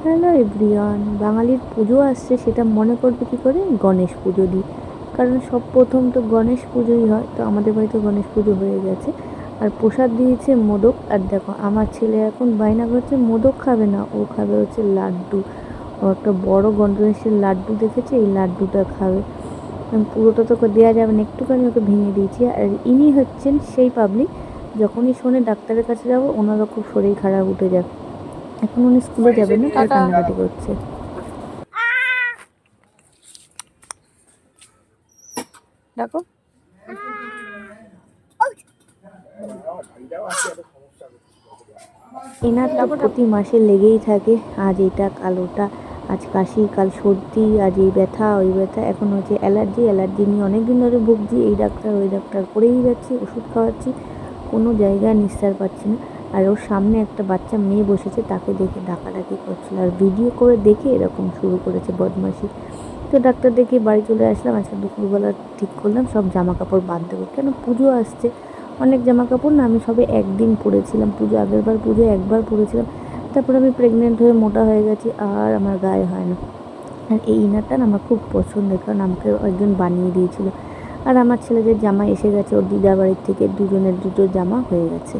Hello everyone, বাঙালির পুজো আসছে, সেটা মনে করবে কী করে? গণেশ পুজো দিয়ে। কারণ সব প্রথম তো গণেশ পুজোই হয়। তো আমাদের বাড়িতে গণেশ পুজো হয়ে গেছে, আর প্রসাদ দিয়েছে মোদক। আর দেখো, আমার ছেলে এখন বায়না করছে মোদক খাবে না, ও খাবে হচ্ছে লাড্ডু। ও একটা বড় গণেশের লাড্ডু দেখেছে, এই লাড্ডুটা খাবে। পুরোটা তো দেওয়া যাবে না, একটুখানি ওকে ভেঙে দিয়েছি। আর ইনি হচ্ছেন সেই পাবলিক, যখনই শোনে ডাক্তারের কাছে যাবো, ওনারও খুব শরীর খারাপ উঠে যায়। এখন উনি স্কুলে যাবেন না, তাই কান্নাকাটি করছে। দেখো, এনার তো প্রতি মাসে লেগেই থাকে, আজ এটা কাল ওটা, আজ কাশি কাল সর্দি, আজ এই ব্যথা ওই ব্যথা, এখন হচ্ছে অ্যালার্জি নিয়ে অনেক দিন ধরে ভুগছি। এই ডাক্তার ওই ডাক্তার করেই যাচ্ছি, ওষুধ খাওয়াচ্ছি, কোনো জায়গায় নিস্তার পাচ্ছি না। আর ওর সামনে একটা বাচ্চা মেয়ে বসেছে, তাকে দেখে ডাকাডাকি করছিল, আর ভিডিও করে দেখে এরকম শুরু করেছে বদমাশি। তো ডাক্তার দেখিয়ে বাড়ি চলে আসলাম। আজকে দুপুরবেলা ঠিক করলাম সব জামা কাপড় বাদ দেবো, কেন পুজো আসছে। অনেক জামা কাপড় না আমি সবে একদিন পরেছিলাম, পুজো আগের বার পুজো একবার পরেছিলাম। তারপরে আমি প্রেগনেন্ট হয়ে মোটা হয়ে গেছি, আর আমার গায়ে হয় না। আর এই ইনারটা না আমার খুব পছন্দের, কারণ আমাকে একজন বানিয়ে দিয়েছিল। আর আমার ছেলেদের জামা এসে গেছে ওর দিদার বাড়ির থেকে, দুজনের দুটো জামা হয়ে গেছে।